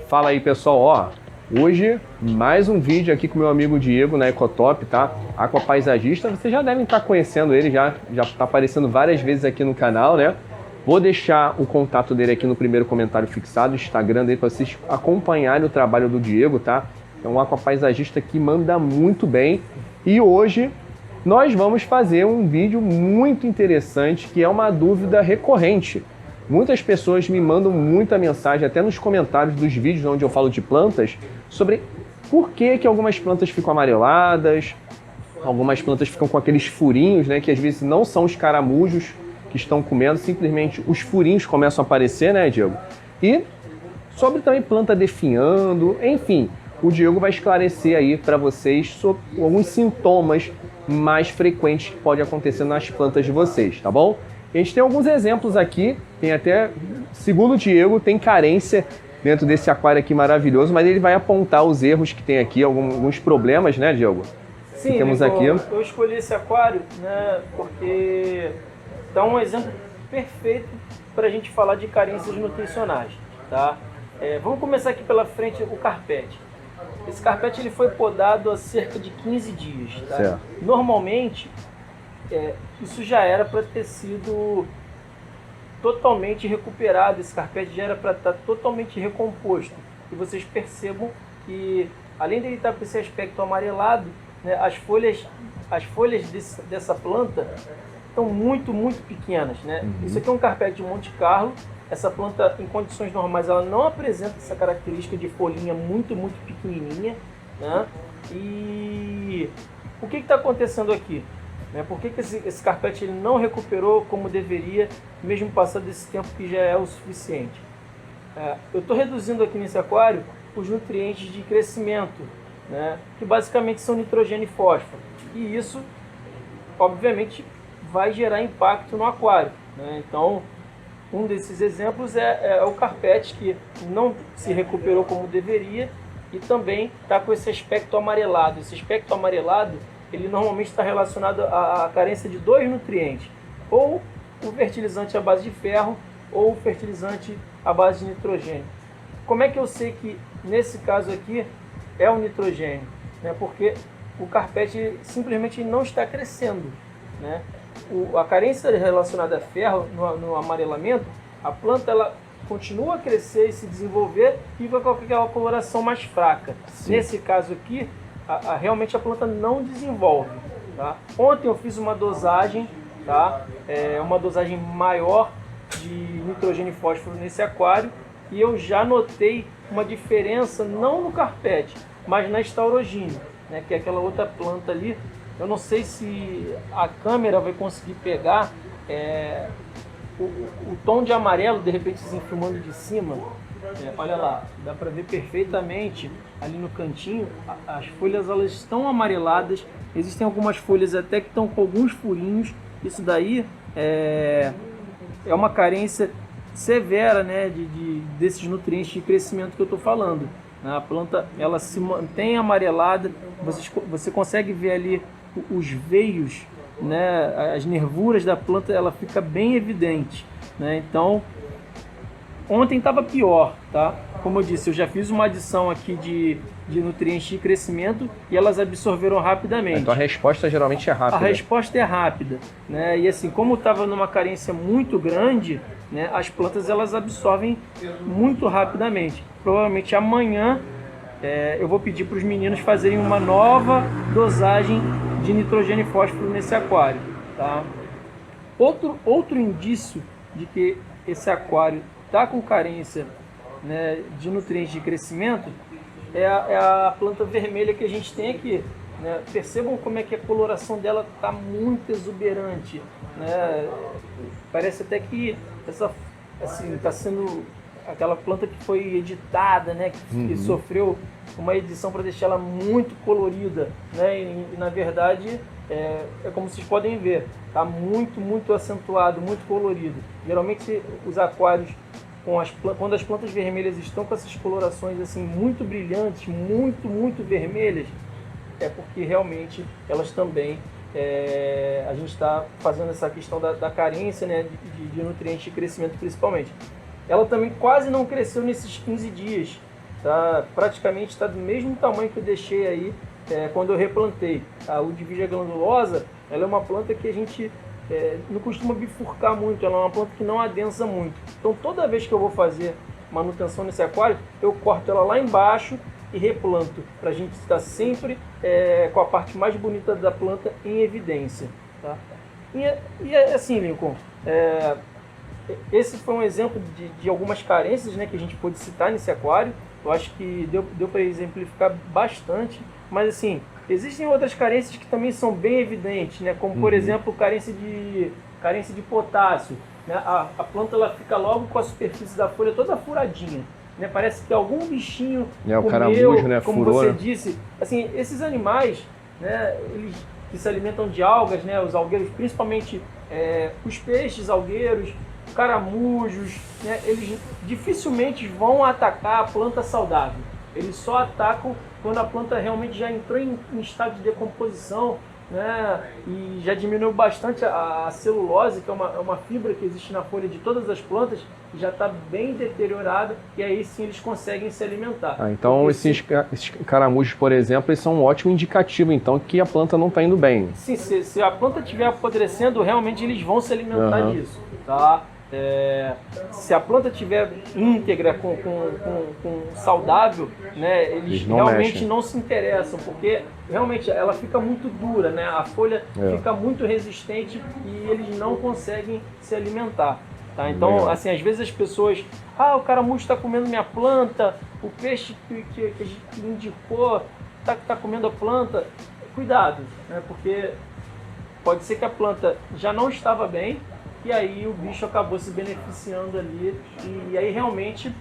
Fala aí, pessoal, ó, hoje mais um vídeo aqui com meu amigo Diego na Ecotop, tá? Aquapaisagista, vocês já devem estar conhecendo ele, já tá aparecendo várias vezes aqui no canal, né? Vou deixar o contato dele aqui no primeiro comentário fixado, o Instagram dele, para vocês acompanharem o trabalho do Diego, tá? É um aquapaisagista que manda muito bem. E hoje nós vamos fazer um vídeo muito interessante, que é uma dúvida recorrente. Muitas pessoas me mandam muita mensagem, até nos comentários dos vídeos onde eu falo de plantas, sobre por que algumas plantas ficam amareladas, algumas plantas ficam com aqueles furinhos, né, que às vezes não são os caramujos que estão comendo, simplesmente os furinhos começam a aparecer, né, Diego? E sobre também planta definhando, enfim, o Diego vai esclarecer aí para vocês sobre alguns sintomas mais frequentes que podem acontecer nas plantas de vocês, tá bom? A gente tem alguns exemplos aqui, tem até, segundo o Diego, tem carência dentro desse aquário aqui maravilhoso, mas ele vai apontar os erros que tem aqui, alguns problemas, né, Diego? Sim, que temos aqui. Eu escolhi esse aquário, né, porque dá um exemplo perfeito para a gente falar de carências nutricionais, tá? Vamos começar aqui pela frente, o carpete. Esse carpete ele foi podado há cerca de 15 dias, tá? Certo. Normalmente, isso já era para ter sido totalmente recuperado, esse carpete já era para estar totalmente recomposto. E vocês percebam que, além dele estar com esse aspecto amarelado, né, as folhas dessa planta estão muito pequenas, né? Isso aqui é um carpete de Monte Carlo. Essa planta, em condições normais, ela não apresenta essa característica de folhinha muito pequenininha, né? E o que está acontecendo aqui? Por que esse carpete ele não recuperou como deveria, mesmo passando esse tempo que já é o suficiente? Eu estou reduzindo aqui nesse aquário os nutrientes de crescimento, né? Que basicamente são nitrogênio e fósforo. E isso, obviamente, vai gerar impacto no aquário, né? Então, um desses exemplos é o carpete, que não se recuperou como deveria e também está com esse aspecto amarelado. Esse aspecto amarelado, ele normalmente está relacionado à carência de dois nutrientes, ou o fertilizante à base de ferro, ou o fertilizante à base de nitrogênio. Como é que eu sei que, nesse caso aqui, é o nitrogênio? Porque o carpete simplesmente não está crescendo, né? A carência relacionada a ferro no amarelamento, a planta ela continua a crescer e se desenvolver e vai com aquela coloração mais fraca. Sim. Nesse caso aqui, realmente a planta não desenvolve, tá? Ontem eu fiz uma dosagem, tá? Uma dosagem maior de nitrogênio e fósforo nesse aquário, e eu já notei uma diferença não no carpete, mas na Staurogine, né? Que é aquela outra planta ali. Eu não sei se a câmera vai conseguir pegar o tom de amarelo, de repente, se filmando de cima. Olha lá, dá para ver perfeitamente ali no cantinho, as folhas elas estão amareladas, existem algumas folhas até que estão com alguns furinhos. Isso daí é uma carência severa, né, desses nutrientes de crescimento que eu estou falando. A planta ela se mantém amarelada, você consegue ver ali os veios, né, as nervuras da planta, ela fica bem evidente, né? Então, ontem estava pior, tá? Como eu disse, eu já fiz uma adição aqui de nutrientes de crescimento e elas absorveram rapidamente. Então a resposta geralmente é rápida. A resposta é rápida, né? E assim, como estava numa carência muito grande, né, as plantas elas absorvem muito rapidamente. Provavelmente amanhã eu vou pedir para os meninos fazerem uma nova dosagem de nitrogênio e fósforo nesse aquário, tá? Outro indício de que esse aquário está com carência, né, de nutrientes de crescimento é a planta vermelha que a gente tem aqui, né? Percebam como é que a coloração dela está muito exuberante, né? Parece até que está sendo aquela planta que foi editada, né? Que sofreu uma edição para deixar ela muito colorida, né? E na verdade é como vocês podem ver, está muito acentuado, muito colorido. Geralmente os aquários quando as plantas vermelhas estão com essas colorações assim muito brilhantes, muito vermelhas, é porque realmente elas também a gente está fazendo essa questão da carência, né, de nutrientes de crescimento principalmente. Ela também quase não cresceu nesses 15 dias, praticamente está do mesmo tamanho que eu deixei aí quando eu replantei. A Udivigia glandulosa, ela é uma planta que a gente não costuma bifurcar muito, ela é uma planta que não adensa muito. Então toda vez que eu vou fazer manutenção nesse aquário, eu corto ela lá embaixo e replanto, para a gente estar sempre com a parte mais bonita da planta em evidência. Tá? E assim, Lincoln, esse foi um exemplo de algumas carências, né, que a gente pôde citar nesse aquário. Eu acho que deu para exemplificar bastante, mas assim, existem outras carências que também são bem evidentes, né, como por exemplo carência de potássio. Né? A planta ela fica logo com a superfície da folha toda furadinha. Né? Parece que algum bichinho o caramujo, né, como furou, você né? disse. Assim, esses animais, né, eles que se alimentam de algas, né, os algueiros, principalmente os peixes algueiros, caramujos, né, eles dificilmente vão atacar a planta saudável. Eles só atacam quando a planta realmente já entrou em estado de decomposição, né, e já diminuiu bastante a celulose, que é uma fibra que existe na folha de todas as plantas, que já está bem deteriorada, e aí sim eles conseguem se alimentar. Então esses caramujos, por exemplo, eles são um ótimo indicativo, então, que a planta não está indo bem. Sim, se a planta estiver apodrecendo, realmente eles vão se alimentar disso. Tá? Se a planta estiver íntegra, com saudável, né, eles realmente não se interessam, porque realmente ela fica muito dura, né, a folha fica muito resistente e eles não conseguem se alimentar. Tá? Então, assim, às vezes as pessoas, o caramujo está comendo minha planta, o peixe que a gente indicou está comendo a planta. Cuidado, né, porque pode ser que a planta já não estava bem, e aí o bicho acabou se beneficiando ali, e aí realmente,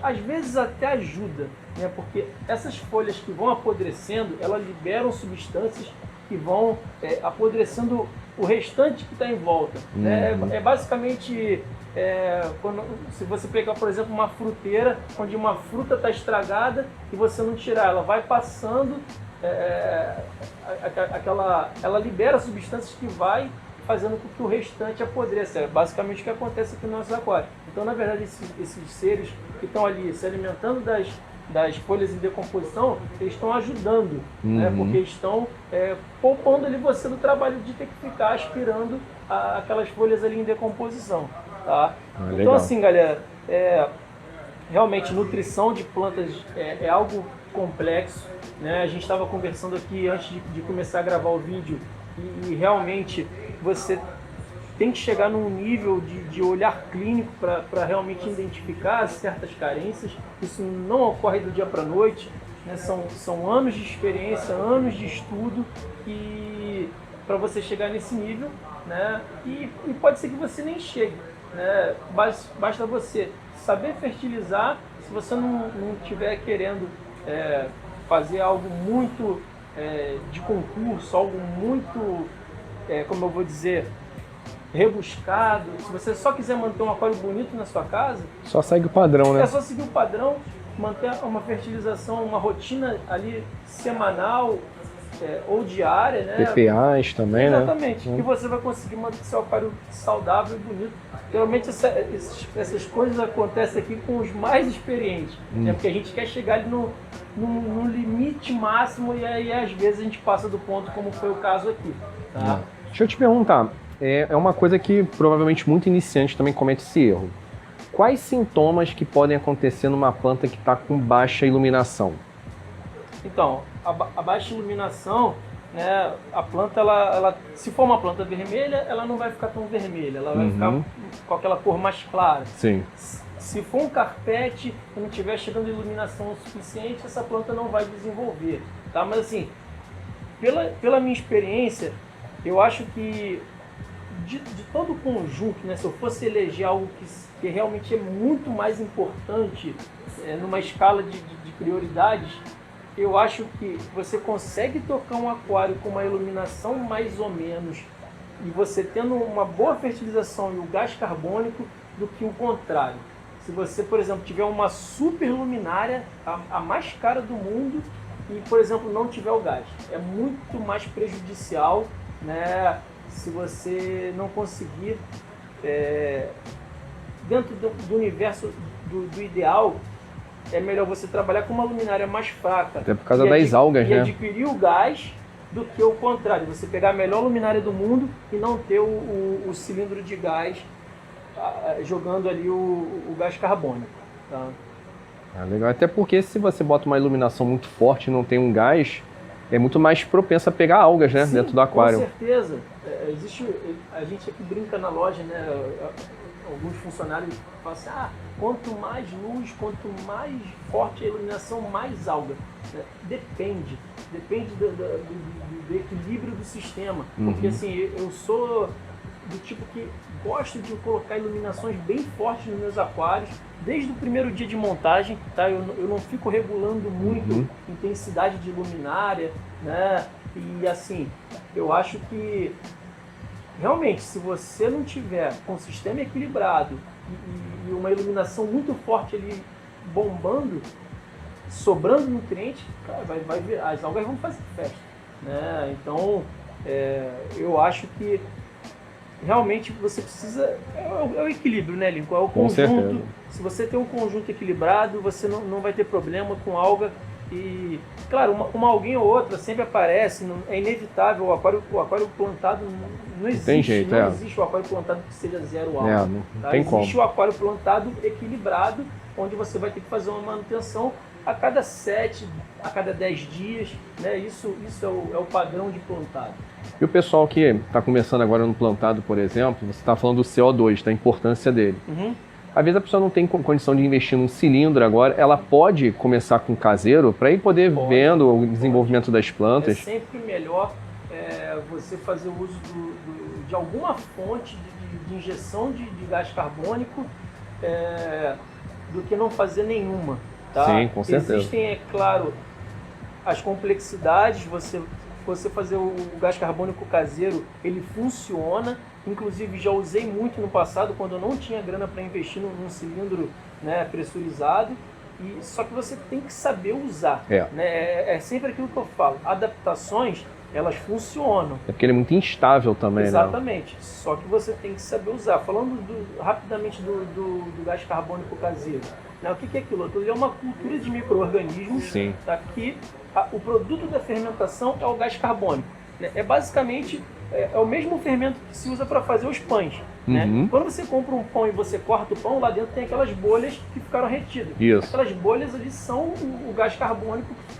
às vezes até ajuda, né? Porque essas folhas que vão apodrecendo, elas liberam substâncias que vão apodrecendo o restante que está em volta. Né? Basicamente, se você pegar, por exemplo, uma fruteira, onde uma fruta está estragada e você não tirar, ela vai passando, ela libera substâncias que vai fazendo com que o restante apodreça. É basicamente o que acontece aqui no nosso aquário. Então, na verdade, esses seres que estão ali se alimentando das folhas em decomposição, eles estão ajudando, né? Porque estão poupando ali você do trabalho de ter que ficar aspirando aquelas folhas ali em decomposição. Tá? Então, assim, galera, realmente nutrição de plantas é algo complexo, né? A gente estava conversando aqui antes de começar a gravar o vídeo, e realmente você tem que chegar num nível de olhar clínico para realmente identificar certas carências. Isso não ocorre do dia para a noite, né? São anos de experiência, anos de estudo, e para você chegar nesse nível, né? E pode ser que você nem chegue, né? Basta você saber fertilizar. Se você não estiver querendo fazer algo muito de concurso, algo muito, como eu vou dizer, rebuscado, se você só quiser manter um aquário bonito na sua casa, só segue o padrão, né? É só seguir o padrão, manter uma fertilização, uma rotina ali semanal ou diária, né? PPAs também, exatamente, que você vai conseguir manter seu aquário saudável e bonito. Geralmente essas coisas acontecem aqui com os mais experientes, né? Porque a gente quer chegar ali no limite máximo, e aí às vezes a gente passa do ponto, como foi o caso aqui. Tá? Deixa eu te perguntar, é uma coisa que provavelmente muito iniciante também comete esse erro. Quais sintomas que podem acontecer numa planta que está com baixa iluminação? Então, a baixa iluminação, né, a planta, ela, se for uma planta vermelha, ela não vai ficar tão vermelha, ela vai ficar com aquela cor mais clara. Sim. Se for um carpete e não estiver chegando iluminação o suficiente, essa planta não vai desenvolver. Tá? Mas assim, pela minha experiência, eu acho que de todo o conjunto, né, se eu fosse eleger algo que realmente é muito mais importante numa escala de prioridades, eu acho que você consegue tocar um aquário com uma iluminação mais ou menos, e você tendo uma boa fertilização e o gás carbônico, do que o contrário. Se você, por exemplo, tiver uma super luminária, a mais cara do mundo, e, por exemplo, não tiver o gás, é muito mais prejudicial, né, se você não conseguir, dentro do universo do ideal, é melhor você trabalhar com uma luminária mais fraca. Até por causa das algas, né? E adquirir o gás do que o contrário. Você pegar a melhor luminária do mundo e não ter o cilindro de gás jogando ali o gás carbônico. Tá? Legal. Até porque se você bota uma iluminação muito forte e não tem um gás, é muito mais propenso a pegar algas, né? Sim, dentro do aquário. Com certeza. A gente aqui brinca na loja, né? Alguns funcionários falam assim, quanto mais luz, quanto mais forte a iluminação, mais alga. Depende do equilíbrio do sistema. Porque assim, eu sou do tipo que gosto de colocar iluminações bem fortes nos meus aquários, desde o primeiro dia de montagem, tá? Eu não fico regulando muito intensidade de luminária, né? E assim, eu acho que realmente, se você não tiver com o sistema equilibrado e uma iluminação muito forte ali bombando, sobrando nutriente, cara, as algas vão fazer festa, né? Então, eu acho que realmente você precisa... É o equilíbrio, né, Lincoln? É o conjunto. Se você tem um conjunto equilibrado, você não vai ter problema com alga. E, claro, uma alguém ou outra sempre aparece, é inevitável. O aquário plantado não existe. Tem jeito, não existe o aquário plantado que seja zero alga. Não tem como. Existe o aquário plantado equilibrado, onde você vai ter que fazer uma manutenção a cada 7, a cada 10 dias, né? Isso é o padrão de plantado. E o pessoal que está começando agora no plantado, por exemplo, você está falando do CO2, da importância dele. Às vezes a pessoa não tem condição de investir num cilindro agora, ela pode começar com caseiro para ir poder vendo o desenvolvimento das plantas. É sempre melhor você fazer o uso de alguma fonte de injeção de gás carbônico do que não fazer nenhuma. Tá? Sim, com certeza. Existem, é claro, as complexidades, você fazer o gás carbônico caseiro, ele funciona. Inclusive já usei muito no passado, quando eu não tinha grana para investir num cilindro, né, pressurizado. Só que você tem que saber usar. Né? É sempre aquilo que eu falo. Adaptações, elas funcionam. É porque ele é muito instável também, Exatamente. Né? Só que você tem que saber usar. Falando rapidamente do gás carbônico caseiro. Né? O que é aquilo? Aquilo é uma cultura de micro-organismos. Tá? Que o produto da fermentação é o gás carbônico. Né? É basicamente o mesmo fermento que se usa para fazer os pães. Né? Quando você compra um pão e você corta o pão, lá dentro tem aquelas bolhas que ficaram retidas. Aquelas bolhas ali são o gás carbônico que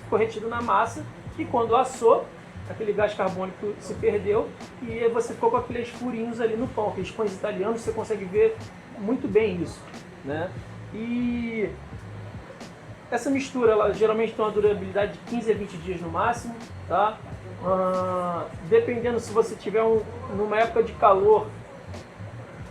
ficou retido na massa, e quando assou, aquele gás carbônico se perdeu e você ficou com aqueles furinhos ali no pão. Aqueles pães italianos, você consegue ver muito bem isso. Né? E essa mistura, ela geralmente tem uma durabilidade de 15 a 20 dias no máximo. Tá? Dependendo, se você tiver numa época de calor,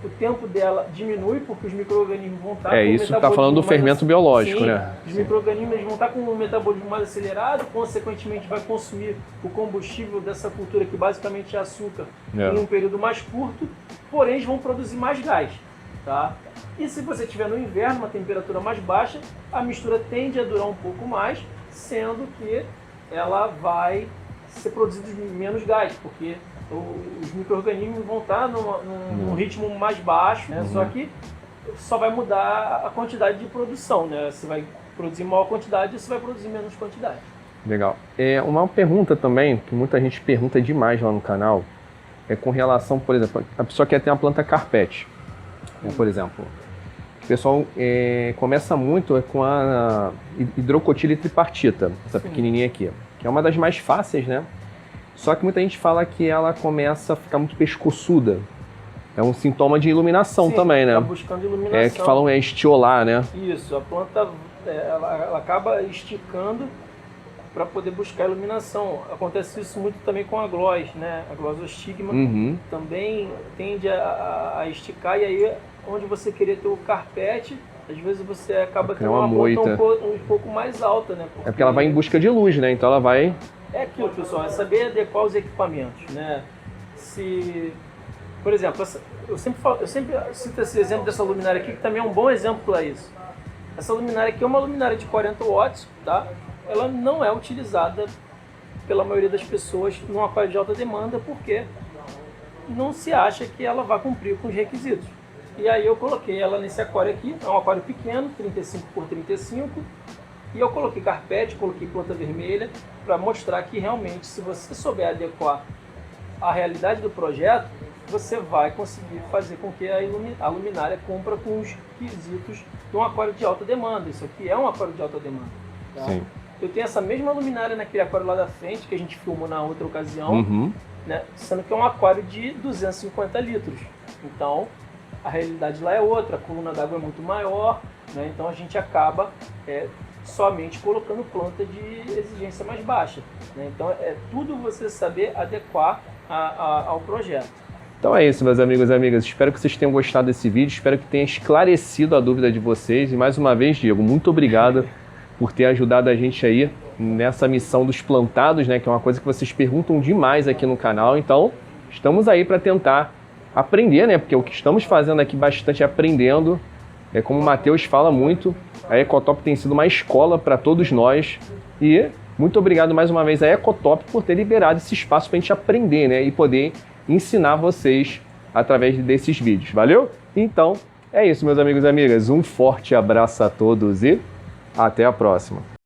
o tempo dela diminui, porque os micro-organismos vão estar com o isso está falando do fermento biológico, né? Os micro-organismos vão estar com o metabolismo mais acelerado, consequentemente vai consumir o combustível dessa cultura, que basicamente é açúcar, em um período mais curto, porém eles vão produzir mais gás. Tá? E se você tiver no inverno, uma temperatura mais baixa, a mistura tende a durar um pouco mais, sendo que ela vai ser produzida menos gás, porque os micro-organismos vão estar num ritmo mais baixo, né? Só que só vai mudar a quantidade de produção, né? Você vai produzir maior quantidade ou você vai produzir menos quantidade. Legal. Uma pergunta também, que muita gente pergunta demais lá no canal, é com relação, por exemplo, a pessoa quer ter uma planta carpete, por exemplo. O pessoal começa muito com a hidrocotila tripartita, essa pequenininha aqui, que é uma das mais fáceis, né? Só que muita gente fala que ela começa a ficar muito pescoçuda. É um sintoma de iluminação também, né? Tá buscando iluminação. Que falam estiolar, né? Isso, a planta ela acaba esticando para poder buscar iluminação. Acontece isso muito também com a gloss, né? A glossostigma também tende a esticar, e aí onde você queria ter o carpete, às vezes você acaba tendo uma planta um pouco mais alta, né? Porque ela vai em busca de luz, né? Então ela vai... É aquilo, pessoal, é saber adequar os equipamentos, né? Por exemplo, eu sempre cito esse exemplo dessa luminária aqui, que também é um bom exemplo para isso. Essa luminária aqui é uma luminária de 40 watts, tá? Ela não é utilizada pela maioria das pessoas num aquário de alta demanda, porque não se acha que ela vai cumprir com os requisitos. E aí eu coloquei ela nesse aquário aqui, é um aquário pequeno, 35 por 35, e eu coloquei carpete, coloquei planta vermelha, para mostrar que realmente, se você souber adequar a realidade do projeto, você vai conseguir fazer com que a luminária cumpra com os requisitos de um aquário de alta demanda. Isso aqui é um aquário de alta demanda. Tá? Sim. Eu tenho essa mesma luminária naquele aquário lá da frente, que a gente filmou na outra ocasião, né? Sendo que é um aquário de 250 litros. Então, a realidade lá é outra, a coluna d'água é muito maior, né? Então a gente acaba somente colocando planta de exigência mais baixa, né? Então é tudo você saber adequar ao projeto. Então é isso, meus amigos e amigas. Espero que vocês tenham gostado desse vídeo, espero que tenha esclarecido a dúvida de vocês. E mais uma vez, Diego, muito obrigado por ter ajudado a gente aí nessa missão dos plantados, né? Que é uma coisa que vocês perguntam demais aqui no canal. Então, estamos aí para tentar aprender, né? Porque o que estamos fazendo aqui bastante é aprendendo. É como o Matheus fala muito, a Ecotop tem sido uma escola para todos nós. E muito obrigado mais uma vez à Ecotop por ter liberado esse espaço para a gente aprender, né? E poder ensinar vocês através desses vídeos. Valeu? Então, é isso, meus amigos e amigas. Um forte abraço a todos e até a próxima.